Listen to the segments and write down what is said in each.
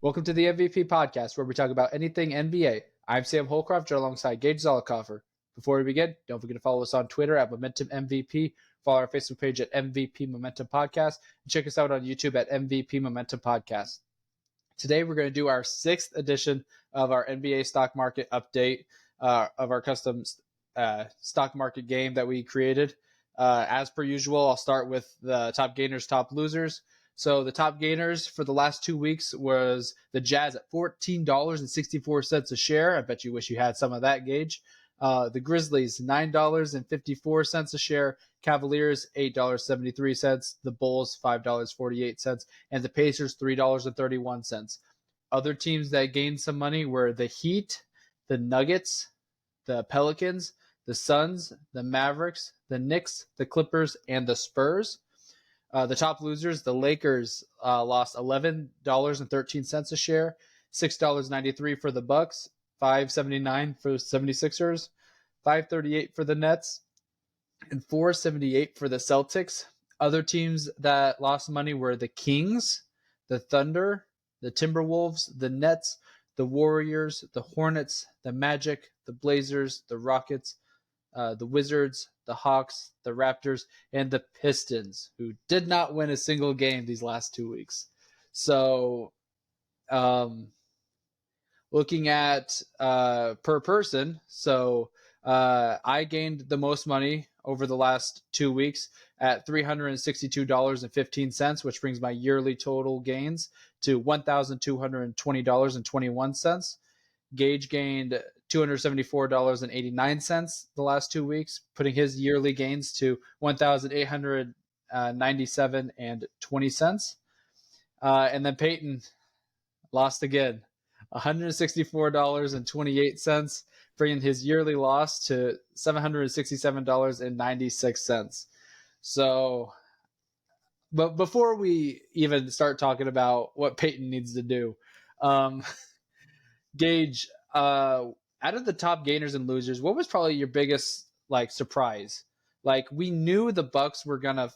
Welcome to the MVP podcast, where we talk about anything NBA. I'm Sam Holcroft, alongside Geigh Zollicoffer. Before we begin, don't forget to follow us on Twitter at Momentum MVP, follow our Facebook page at MVP Momentum Podcast, and check us out on YouTube at MVP Momentum Podcast. Today, we're going to do our 6th edition of our NBA stock market update of our custom stock market game that we created. As per usual, I'll start with the top gainers, top losers. So the top gainers for the last 2 weeks was the Jazz at $14.64 a share. I bet you wish you had some of that, Gage. The Grizzlies, $9.54 a share. Cavaliers, $8.73. The Bulls, $5.48. And the Pacers, $3.31. Other teams that gained some money were the Heat, the Nuggets, the Pelicans, the Suns, the Mavericks, the Knicks, the Clippers, and the Spurs. The top losers, the Lakers lost $11.13 a share, $6.93 for the Bucks, $5.79 for the 76ers, $5.38 for the Nets, and $4.78 for the Celtics. Other teams that lost money were the Kings, the Thunder, the Timberwolves, the Nets, the Warriors, the Hornets, the Magic, the Blazers, the Rockets, the Wizards, the Hawks, the Raptors, and the Pistons, who did not win a single game these last 2 weeks. So, looking at per person, so I gained the most money over the last 2 weeks at $362.15, which brings my yearly total gains to $1,220.21. Gage gained $274.89 the last 2 weeks, putting his yearly gains to $1,897.20. And then Payton lost again, $164.28, bringing his yearly loss to $767.96. So, but before we even start talking about what Payton needs to do, Gage, out of the top gainers and losers, what was probably your biggest surprise? We knew the Bucks were gonna,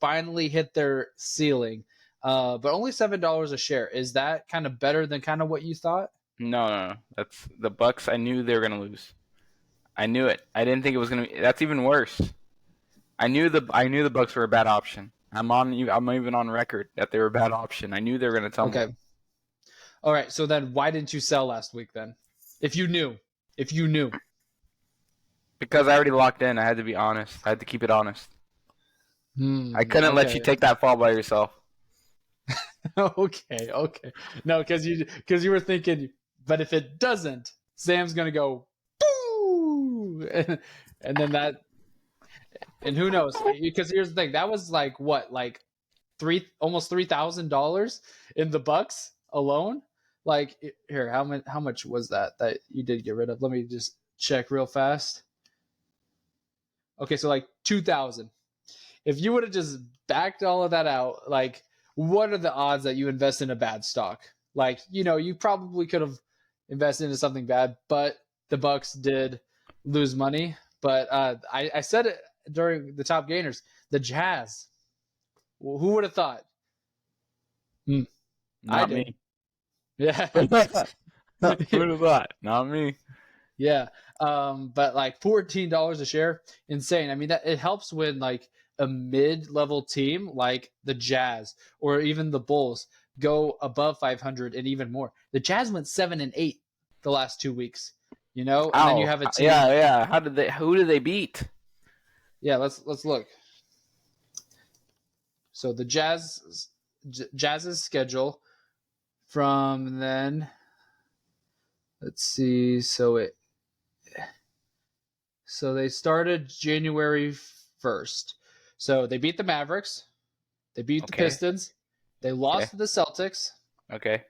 finally hit their ceiling, but only $7 a share. Is that kind of better than kind of what you thought? No. That's the Bucks. I knew they were gonna lose. I knew it. I didn't think it was gonna be. That's even worse. I knew the Bucks were a bad option. I'm even on record that they were a bad option. I knew they were gonna tumble. Okay. All right. So then, why didn't you sell last week then? If you knew. Because I already locked in. I had to be honest. I had to keep it honest. I couldn't let you take that fall by yourself. Okay. No, because you were thinking, but if it doesn't, Sam's gonna go boo, and then that, and who knows? Because here's the thing, that was almost $3,000 in the Bucks alone. Here, how much was that you did get rid of? Let me just check real fast. Okay, so 2,000. If you would have just backed all of that out, what are the odds that you invest in a bad stock? You probably could have invested into something bad, but the Bucks did lose money. But I said it during the top gainers, the Jazz. Who would have thought? Not me. Yeah. Who would have thought? Not me. Yeah. But $14 a share, insane. I mean, that it helps when a mid-level team like the Jazz or even the Bulls go above 500 and even more. The Jazz went 7-8 the last 2 weeks, and then you have a team. Yeah. Who did they beat? Yeah, let's look. So the Jazz's schedule from then, let's see. So they started January 1st. So they beat the Mavericks. They beat the Pistons. They lost to the Celtics. Okay.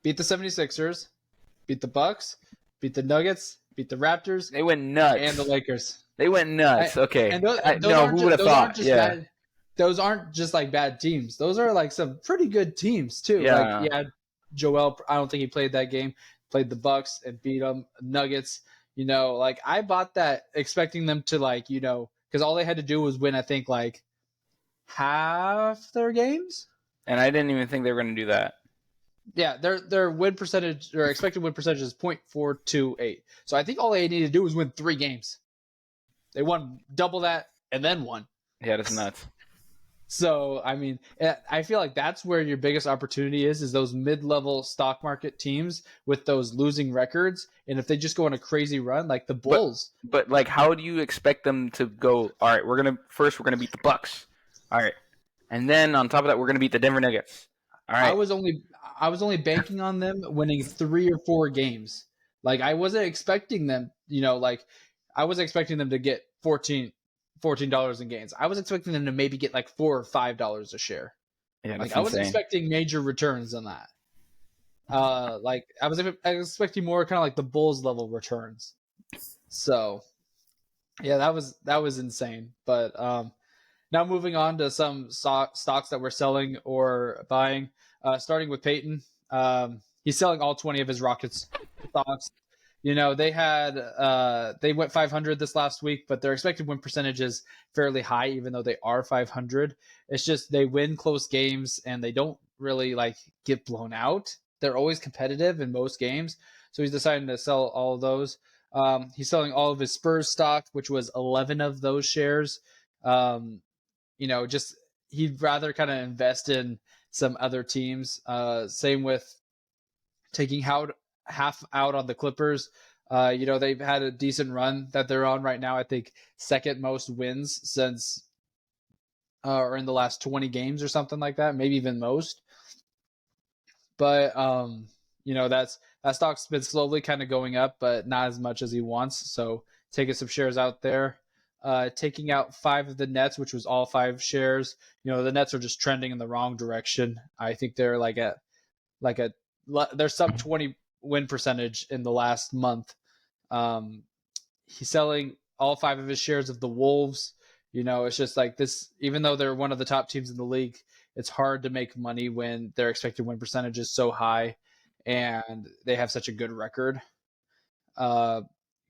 Beat the 76ers. Beat the Bucks. Beat the Nuggets. Beat the Raptors. They went nuts. And the Lakers. They went nuts. Okay. And those who would have thought? Yeah. Those aren't just bad teams. Those are some pretty good teams too. Yeah. Joel, I don't think he played that game. Played the Bucks and beat them. Nuggets. I bought that expecting them to because all they had to do was win, I think, half their games. And I didn't even think they were going to do that. Yeah, their win percentage or expected win percentage is .428. So I think all they needed to do was win 3 games. They won double that and then won. Yeah, that's nuts. So I mean, I feel like that's where your biggest opportunity is those mid-level stock market teams with those losing records. And if they just go on a crazy run, like the Bulls, But like, how do you expect them to go? All right, we're gonna beat the Bucks. All right, and then on top of that, we're gonna beat the Denver Nuggets. All I right, was only banking on them winning 3 or 4 games. Like I wasn't expecting them, like I wasn't expecting them to get $14 in gains. I was expecting them to maybe get like $4 or $5 a share. yeah, Like that's I was insane. expecting major returns on that. Like I was expecting more kind of like the Bulls level returns. So yeah, that was insane. But now moving on to some stocks that we're selling or buying. Starting with Payton, he's selling all 20 of his Rockets stocks. They went 500 this last week, but their expected win percentage is fairly high, even though they are 500. It's just they win close games and they don't really like get blown out. They're always competitive in most games, so he's deciding to sell all of those. He's selling all of his Spurs stock, which was 11 of those shares. Just he'd rather kind of invest in some other teams. Same with taking half out on the Clippers. They've had a decent run that they're on right now. I think second most wins since or in the last 20 games or something like that, maybe even most. But that stock's been slowly kind of going up, but not as much as he wants. So taking some shares out there. Taking out 5 of the Nets, which was all 5 shares. The Nets are just trending in the wrong direction. I think they're they're sub 20 win percentage in the last month. He's selling all 5 of his shares of the Wolves. It's just like this, even though they're one of the top teams in the league, it's hard to make money when their expected win percentage is so high and they have such a good record.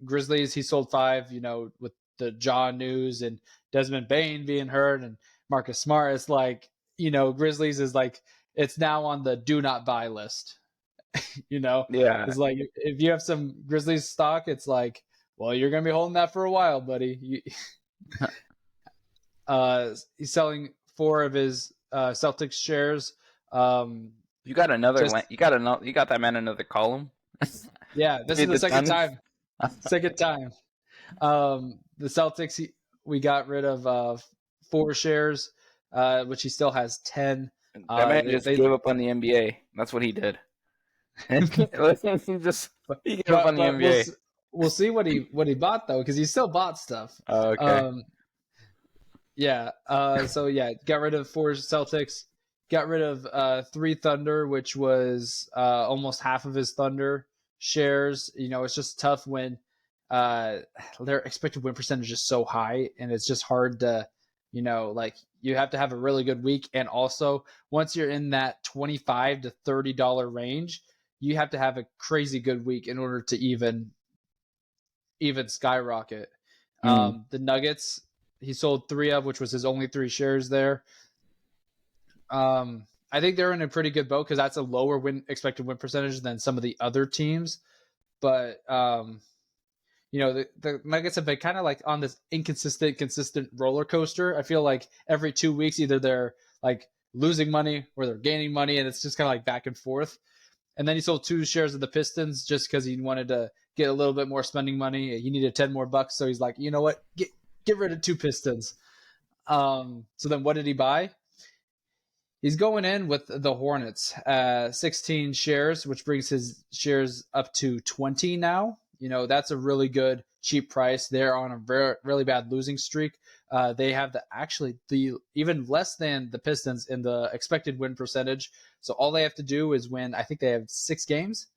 Grizzlies, he sold 5, with the Jaw news and Desmond Bain being hurt and Marcus Smart. It's like, Grizzlies is like, it's now on the do not buy list. Yeah, It's like if you have some Grizzlies stock, it's like, well, you're going to be holding that for a while, buddy. He's selling 4 of his Celtics shares. you got another. Just You got that man another column. Yeah, this is Dude, the the second Suns. time. Second time. The Celtics, we got rid of 4 shares, which he still has 10. That man They, just they gave up on the NBA. That's what he did. He gave up on the but NBA. we'll see what he bought though, because he still bought stuff. Oh, okay. Yeah. So yeah, got rid of 4 Celtics, got rid of 3 Thunder, which was almost half of his Thunder shares. It's just tough when their expected win percentage is so high, and it's just hard to, like you have to have a really good week, and also once you're in that $25 to $30 range, you have to have a crazy good week in order to even skyrocket. Mm. The Nuggets, he sold 3 of, which was his only 3 shares there. I think they're in a pretty good boat because that's a lower expected win percentage than some of the other teams. But the Nuggets have been kind of like on this consistent roller coaster. I feel like every 2 weeks, either they're like losing money or they're gaining money, and it's just kind of like back and forth. And then he sold 2 shares of the Pistons just because he wanted to get a little bit more spending money. He needed 10 more bucks, so he's like, you know what, get rid of 2 Pistons. So then what did he buy? He's going in with the Hornets, 16 shares, which brings his shares up to 20 now. That's a really good cheap price. They're on a really bad losing streak. They have the even less than the Pistons in the expected win percentage. So all they have to do is win. I think they have 6 games.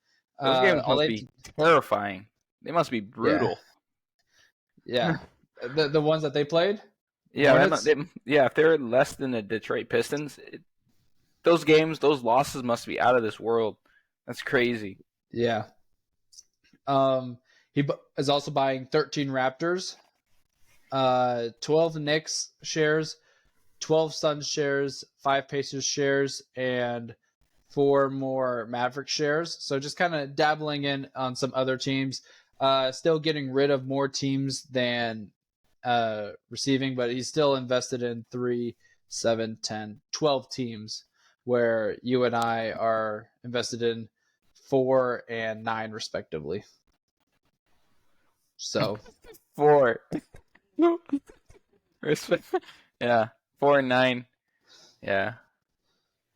Those games All must they be terrifying. They must be Yeah, brutal. yeah. The ones that they played, Yeah, Hornets. yeah. If they're less than the Detroit Pistons, those games, those losses must be out of this world. That's crazy. Yeah. He is also buying 13 Raptors, 12 Knicks shares, 12 Suns shares, 5 Pacers shares, and 4 more Maverick shares. So just kind of dabbling in on some other teams. Still getting rid of more teams than receiving, but he's still invested in 3, 7, 10, 12 teams, where you and I are invested in 4 and 9 respectively. So 4. Yeah, 4 and 9. Yeah.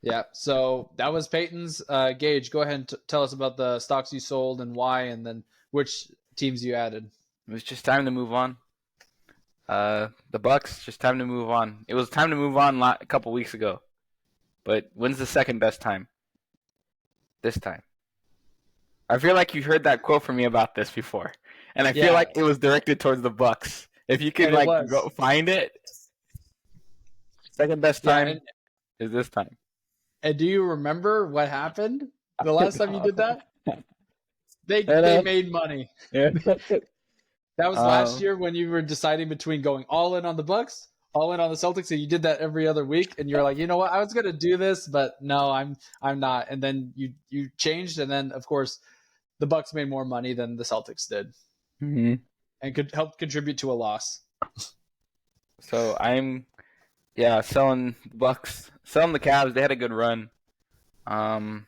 yeah, so that was Payton's. Geigh, go ahead and tell us about the stocks you sold and why, and then which teams you added. It was just time to move on. The Bucks, just time to move on. It was time to move on a couple weeks ago. But when's the second best time? This time. I feel like you heard that quote from me about this before, and I feel like it was directed towards the Bucks. If you could go find it, second best time is this time. And do you remember what happened the last time you did that? They made money. Yeah. That was last year when you were deciding between going all in on the Bucks, all in on the Celtics, and you did that every other week. And you're like, you know what? I was gonna do this, but no, I'm not. And then you changed, and then of course, the Bucks made more money than the Celtics did, and could help contribute to a loss. So I'm, selling the Bucks, selling the Cavs. They had a good run. I'm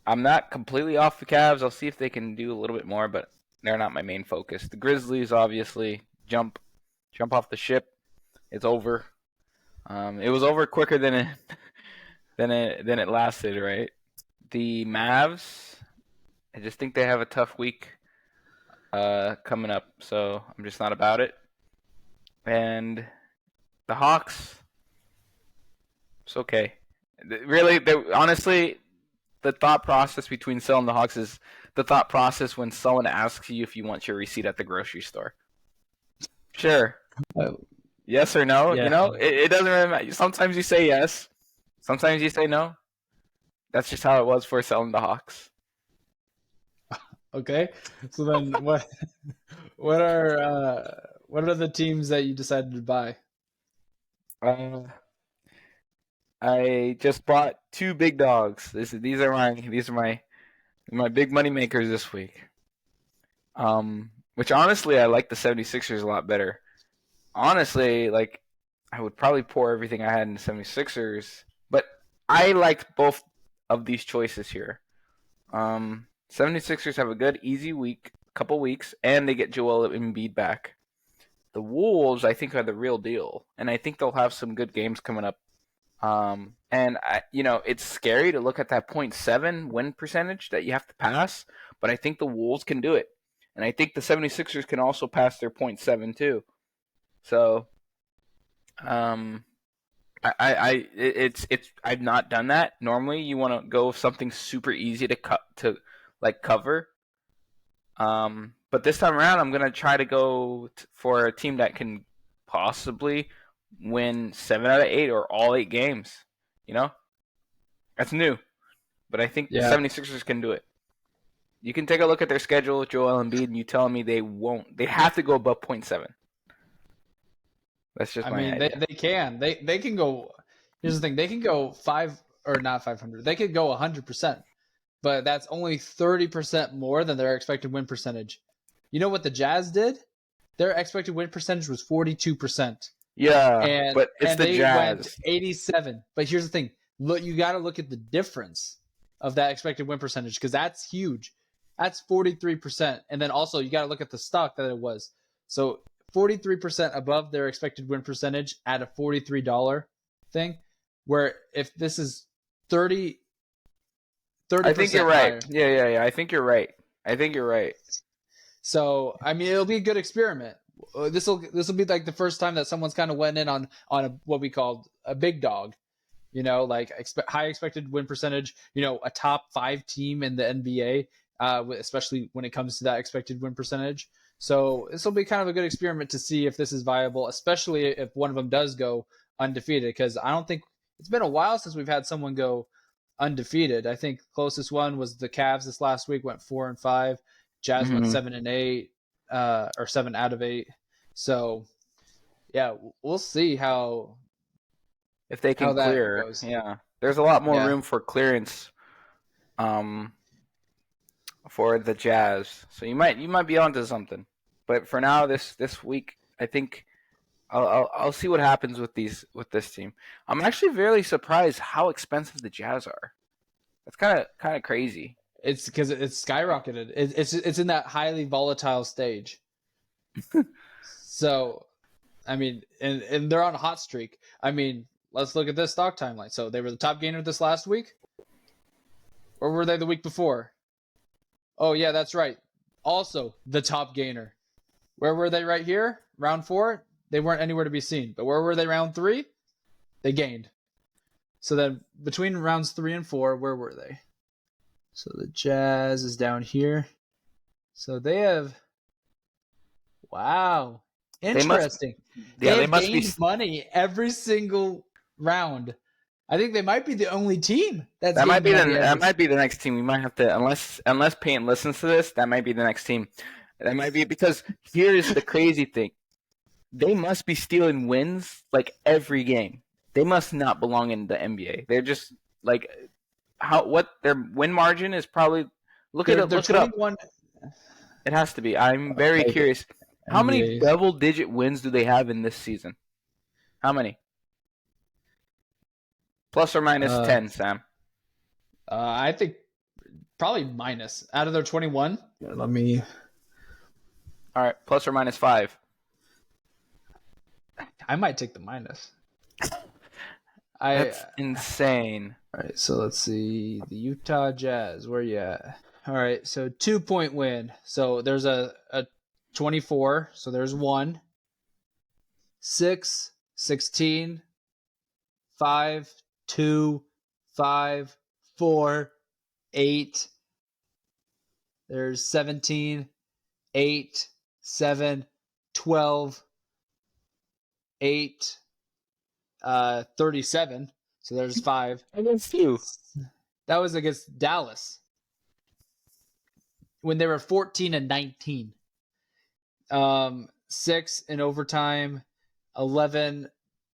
not completely off the Cavs. I'll see if they can do a little bit more, but they're not my main focus. The Grizzlies, obviously, jump off the ship. It's over. It was over quicker than it lasted, right? The Mavs, I just think they have a tough week coming up, so I'm just not about it. And the Hawks, it's okay. Really, honestly, the thought process between selling the Hawks is the thought process when someone asks you if you want your receipt at the grocery store. Sure. Yes or no? Yeah. You know, it doesn't really matter. Sometimes you say yes. Sometimes you say no. That's just how it was for selling the Hawks. Okay. So then what are the teams that you decided to buy? I just bought 2 big dogs. These are my big money makers this week. Which honestly, I like the 76ers a lot better. Honestly, like, I would probably pour everything I had in the 76ers, but I liked both of these choices here. 76ers have a good, easy couple weeks, and they get Joel Embiid back. The Wolves, I think, are the real deal, and I think they'll have some good games coming up. And it's scary to look at that 0.7 win percentage that you have to pass, but I think the Wolves can do it. And I think the 76ers can also pass their 0.7 too. So, I've not done that. Normally you want to go with something super easy to cover. But this time around I'm going to try to go for a team that can possibly win 7 out of 8 or all 8 games. You know? That's new. But I think the 76ers can do it. You can take a look at their schedule with Joel Embiid and you tell me they won't. They have to go above 0.7. That's just my idea. They can. They can go. Here's the thing. They can go 500. They could go 100%. But that's only 30% more than their expected win percentage. You know what the Jazz did? Their expected win percentage was 42%. Yeah, but it's the Jazz. Went 87. But here's the thing. Look, you got to look at the difference of that expected win percentage because that's huge. That's 43%. And then also you got to look at the stock that it was. So 43% above their expected win percentage at a $43 thing, where if this is 30% I think you're right. Higher. Yeah. I think you're right. So, I mean, it'll be a good experiment. This will be like the first time that someone's kind of went in on what we called a big dog, like high expected win percentage, a top 5 team in the NBA, especially when it comes to that expected win percentage. So this will be kind of a good experiment to see if this is viable, especially if one of them does go undefeated, because I don't think it's been a while since we've had someone go undefeated. I think closest one was the Cavs this last week, went 4-5. Jazz went 7-8, or 7 out of 8. So yeah, we'll see if they can clear. Goes. Yeah. There's a lot more Yeah. room for clearance for the Jazz. So you might be onto something. But for now, this week, I think I'll see what happens with this team. I'm actually very surprised how expensive the Jazz are. That's kind of crazy. It's because it's skyrocketed. It's in that highly volatile stage. So, I mean, and they're on a hot streak. I mean, let's look at this stock timeline. So they were the top gainer this last week, or were they the week before? Oh yeah, that's right. Also the top gainer. Where were they right here? Round 4, they weren't anywhere to be seen. But where were they round 3? They gained. So then between rounds 3 and 4, where were they? So the Jazz is down here. So they have, wow, interesting. They Have must be. gained money every single round. I think they might be the only team that's That might gained be money that might be the next team. We might have to, unless Payton listens to this, that might be the next team. That might be, because here's the crazy thing: they must be stealing wins like every game. They must not belong in the NBA. They're just like what their win margin is probably. Look They're it up. 21. It has to be. I'm very curious. How many NBA's. double-digit wins do they have in this season? How many? Plus or minus 10, Sam. I think probably minus out of their 21. Let me. All right, plus or minus 5. I might take the minus. That's insane. All right, so let's see the Utah Jazz. Where you at? All right, so 2-point win. So there's a 24. So there's 1, 6, 16, 5, 2, 5, 4, 8. There's 17, 8, 7, 12, 8, 37. So there's 5. Against you. That was against Dallas when they were 14 and 19. 6 in overtime, 11,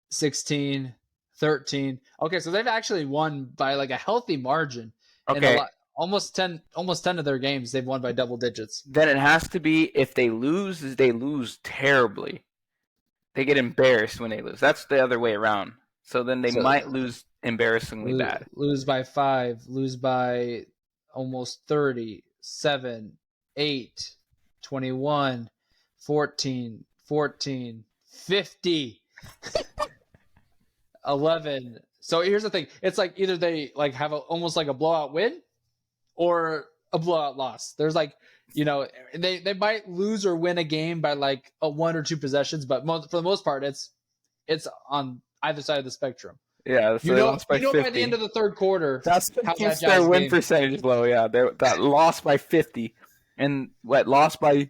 16, 13. Okay, so they've actually won by like a healthy margin. Okay. Almost 10 of their games they've won by double digits. Then it has to be, if they lose terribly. They get embarrassed when they lose. That's the other way around. So then they might lose embarrassingly bad. Lose by 5, lose by almost 30, 7, 8, 21, 14, 50, 11. So here's the thing. It's like either they like have almost like a blowout win or a blowout loss. There's like, they might lose or win a game by like a 1 or 2 possessions, but for the most part, it's on either side of the spectrum. Yeah, so they lost by 50. By the end of the third quarter, that's what keeps their win percentage low. Yeah, that lost by 50, and lost by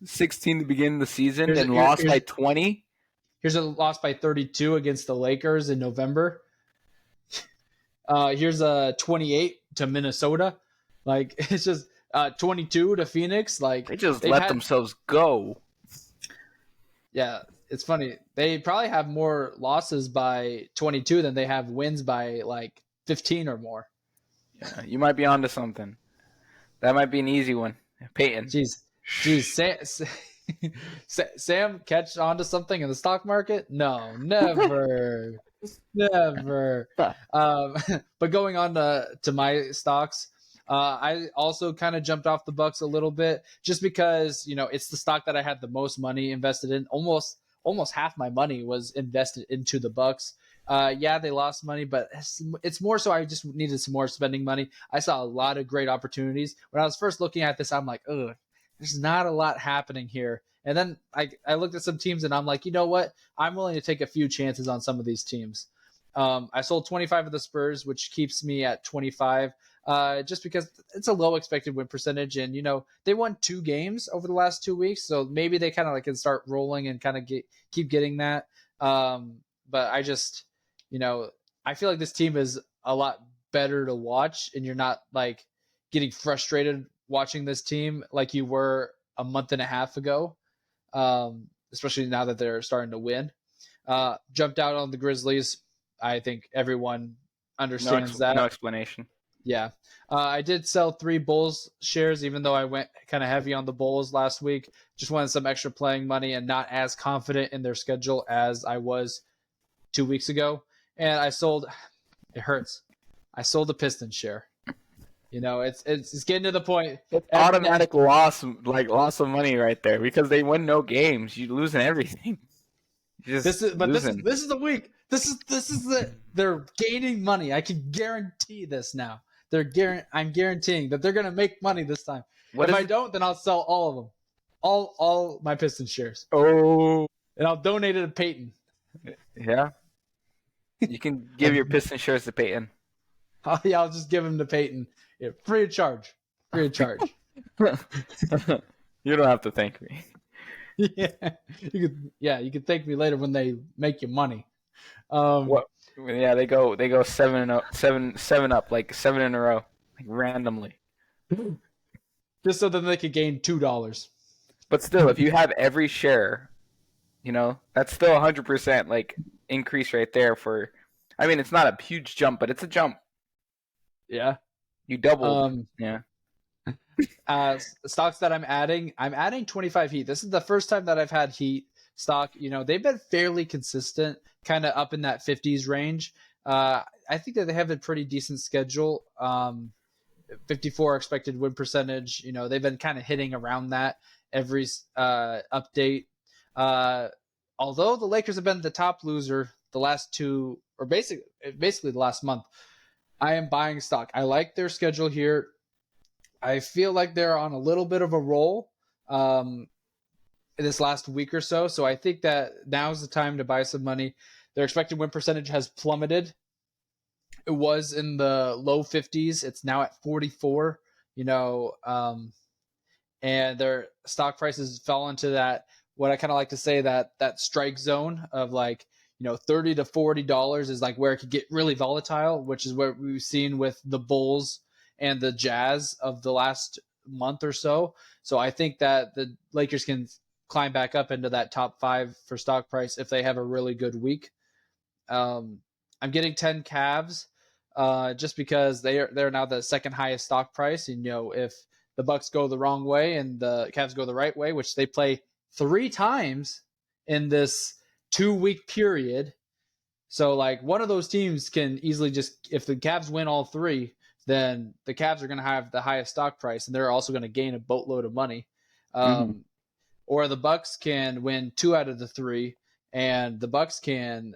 16 to begin the season, then lost by 20. Here's a loss by 32 against the Lakers in November. Here's a 28 to Minnesota. Like, it's just 22 to Phoenix. Like, they just let themselves go. Yeah, it's funny. They probably have more losses by 22 than they have wins by like 15 or more. Yeah, you might be onto something. That might be an easy one. Payton. Jeez, Sam catch onto something in the stock market? No, never. Never. But going on to my stocks, I also kind of jumped off the Bucks a little bit just because, it's the stock that I had the most money invested in. Almost half my money was invested into the Bucks. Yeah, they lost money, but it's more so I just needed some more spending money. I saw a lot of great opportunities. When I was first looking at this, I'm like, ugh, there's not a lot happening here. And then I looked at some teams and I'm like, you know what? I'm willing to take a few chances on some of these teams. I sold 25 of the Spurs, which keeps me at 25, just because it's a low expected win percentage. And, they won 2 games over the last 2 weeks. So maybe they kind of like can start rolling and kind of keep getting that. But I just, I feel like this team is a lot better to watch, and you're not like getting frustrated watching this team like you were a month and a half ago. Especially now that they're starting to win. Jumped out on the Grizzlies. I think everyone understands that. No explanation. Yeah. I did sell 3 Bulls shares, even though I went kind of heavy on the Bulls last week. Just wanted some extra playing money and not as confident in their schedule as I was 2 weeks ago. And I sold, it hurts. I sold the Pistons share. It's getting to the point. It's automatic loss of money right there because they win no games. You're losing everything. This is the week. They're gaining money. I can guarantee this now. I'm guaranteeing that they're gonna make money this time. If I don't, then I'll sell all of them, all my Pistons shares. Oh, and I'll donate it to Payton. Yeah, you can give your Piston shares to Payton. I'll just give them to Payton, free of charge. Free of charge. You don't have to thank me. You could thank me later when they make you money. What? Yeah, they go 7 up, like 7 in a row, like randomly. Just so that they could gain $2. But still, if you have every share, that's still 100% like increase right there for. I mean, it's not a huge jump, but it's a jump. Yeah. You doubled. Yeah. Stocks that I'm adding 25 Heat. This is the first time that I've had Heat stock. They've been fairly consistent, kind of up in that 50s range. I think that they have a pretty decent schedule. 54 expected win percentage. They've been kind of hitting around that every update. Although the Lakers have been the top loser the last 2, or basically the last month, I am buying stock. I like their schedule here. I feel like they're on a little bit of a roll this last week or so. So I think that now's the time to buy some money. Their expected win percentage has plummeted. It was in the low 50s. It's now at 44, and their stock prices fell into that, what I kind of like to say, that strike zone of like, $30 to $40 is like where it could get really volatile, which is what we've seen with the Bulls and the Jazz of the last month or so. So I think that the Lakers can climb back up into that top 5 for stock price if they have a really good week. I'm getting 10 Cavs just because they're now the second highest stock price. And, if the Bucks go the wrong way and the Cavs go the right way, which they play 3 times in this 2-week period. So like one of those teams can easily just, if the Cavs win all 3, then the Cavs are going to have the highest stock price, and they're also going to gain a boatload of money. Or the Bucks can win 2 out of the 3, and the Bucks can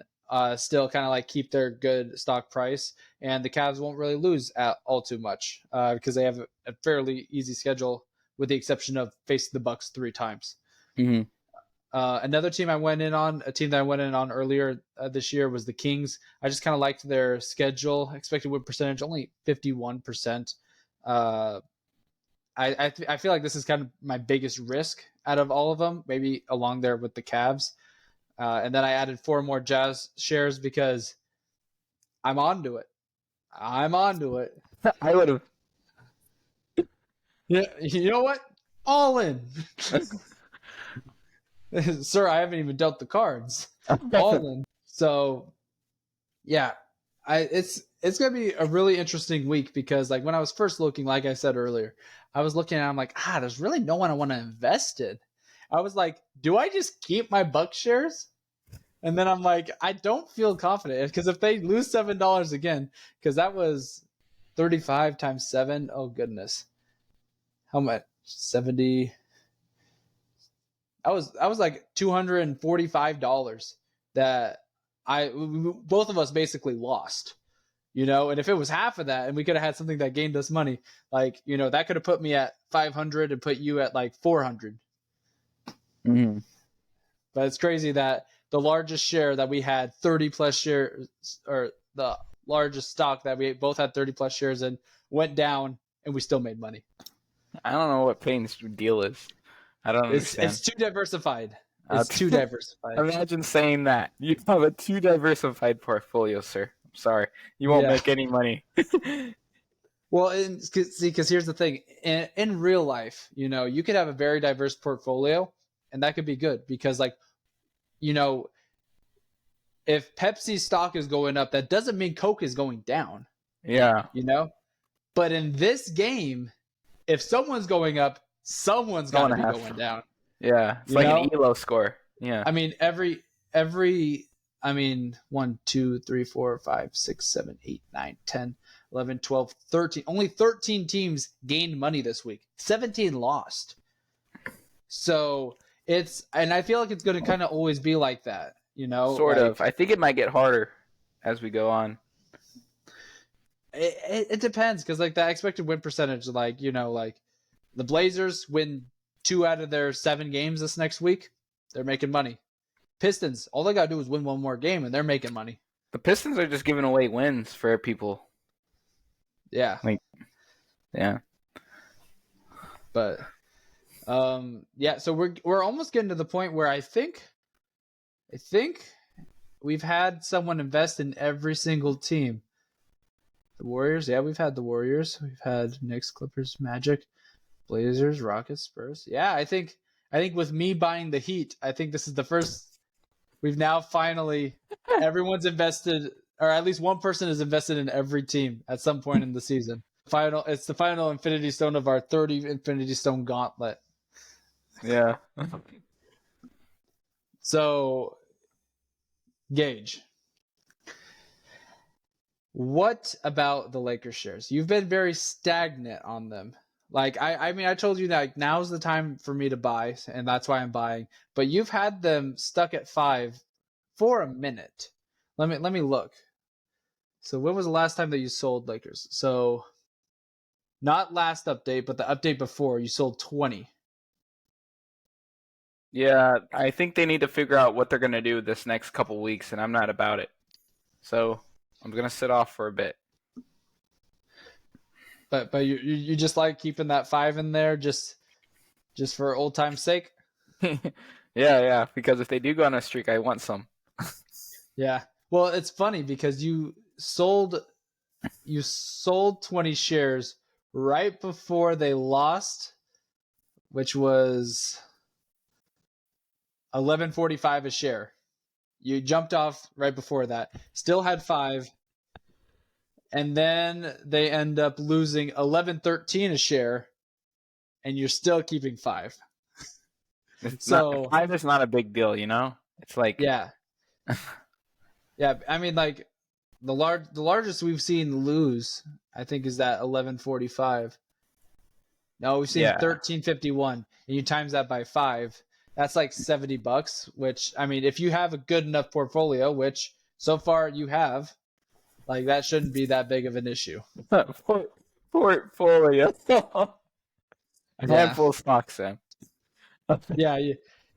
still kind of like keep their good stock price, and the Cavs won't really lose all too much because they have a fairly easy schedule, with the exception of facing the Bucks 3 times. Mm-hmm. Another team I went in on, a team that I went in on earlier this year, was the Kings. I just kind of liked their schedule. Expected win percentage only 51%. I feel like this is kind of my biggest risk out of all of them, maybe along there with the Cavs. And then I added 4 more Jazz shares because I'm onto it. I would have. Yeah, you know what? All in. Sir, I haven't even dealt the cards. All in. So, yeah, it's gonna be a really interesting week because, like, when I was first looking, like I said earlier, I was looking and I'm like, there's really no one I want to invest in. I was like, do I just keep my Bucks shares? And then I'm like, I don't feel confident because if they lose $7 again, because that was 35 times 7. Oh goodness, how much? 70. I was like $245 that both of us basically lost, and if it was half of that and we could have had something that gained us money, like, that could have put me at 500 and put you at like 400. Mm-hmm. But it's crazy that the largest share that we had 30 plus shares, or the largest stock that we both had 30 plus shares in, went down and we still made money. I don't know what Payton's deal is. I don't understand. It's too diversified. It's too diversified. Imagine saying that. You have a too diversified portfolio, sir. I'm sorry. You won't make any money. Well, because here's the thing. In real life, you could have a very diverse portfolio, and that could be good because, like, if Pepsi's stock is going up, that doesn't mean Coke is going down. Yeah. You know? But in this game, if someone's going up, someone's got to be going down. Yeah. It's You like know? an ELO score. Yeah. I mean, every 1, 2, 3, 4, 5, 6, 7, 8, 9, 10, 11, 12, 13. Only 13 teams gained money this week. 17 lost. So and I feel like it's going to kind of always be like that, you know? Sort of. I think it might get harder as we go on. It depends, because like the expected win percentage, like, you know, like the Blazers win 2 out of their 7 games this next week, they're making money. Pistons, all they gotta do is win one more game and they're making money. The Pistons are just giving away wins for people. Yeah. Yeah. But yeah, so we're almost getting to the point where I think we've had someone invest in every single team. The Warriors, yeah, we've had the Warriors. We've had Knicks, Clippers, Magic, Blazers, Rockets, Spurs. Yeah, I think with me buying the Heat, I think this is the first we've now finally everyone's invested, or at least one person is invested in every team at some point in the season. It's the final Infinity Stone of our 30 Infinity Stone gauntlet. Yeah. So, Geigh, what about the Lakers shares? You've been very stagnant on them. Like, I mean, I told you that like, now's the time for me to buy, and that's why I'm buying. But you've had them stuck at 5 for a minute. Let me look. So when was the last time that you sold Lakers? So not last update, but the update before, you sold 20. Yeah, I think they need to figure out what they're going to do this next couple weeks, and I'm not about it. So I'm going to sit off for a bit. But you just like keeping that 5 in there just for old time's sake? Yeah, because if they do go on a streak, I want some. Yeah. Well, it's funny because you sold 20 shares right before they lost, which was 11.45 a share. You jumped off right before that. Still had 5. And then they end up losing 11.13 a share, and you're still keeping 5. So 5 is not a big deal, you know? It's like yeah. Yeah, I mean, like the largest we've seen lose, I think, is that 11.45. No, we've seen 13.51, and you times that by 5. That's like $70. Which, I mean, if you have a good enough portfolio, which so far you have, like that shouldn't be that big of an issue. portfolio. A handful of stocks, Sam. Yeah.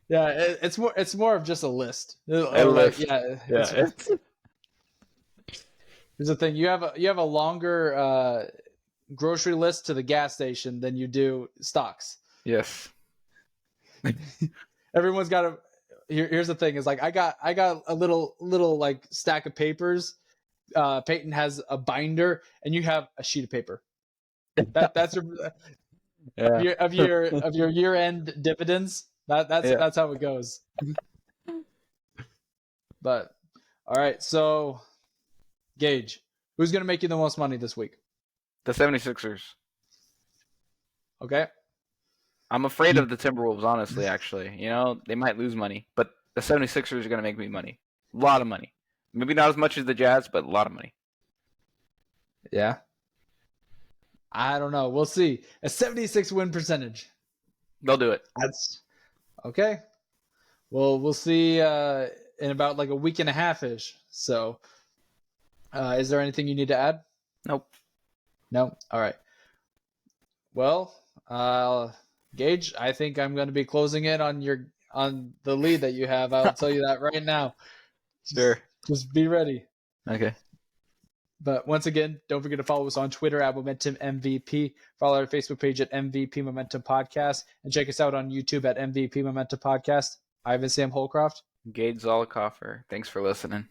It's more of just a list. A list. Yeah. Yeah. Here's the thing: you have a longer grocery list to the gas station than you do stocks. Yes. Everyone's got a. Here's the thing: is like I got a little like stack of papers. Payton has a binder, and you have a sheet of paper. That's of your year-end dividends. That's how it goes. But all right, so Geigh, who's going to make you the most money this week? The 76ers. Okay. I'm afraid of the Timberwolves, honestly, actually. You know, they might lose money, but the 76ers are going to make me money. A lot of money. Maybe not as much as the Jazz, but a lot of money. Yeah. I don't know. We'll see. A 76 win percentage. They'll do it. That's okay. Well, we'll see in about like a week and a half-ish. So, is there anything you need to add? Nope. No? All right. Well, Geigh, I think I'm going to be closing in on the lead that you have. I'll tell you that right now. Sure. Just be ready. Okay. But once again, don't forget to follow us on Twitter at Momentum MVP. Follow our Facebook page at MVP Momentum Podcast. And check us out on YouTube at MVP Momentum Podcast. I've been Sam Holcroft. Geigh Zollicoffer. Thanks for listening.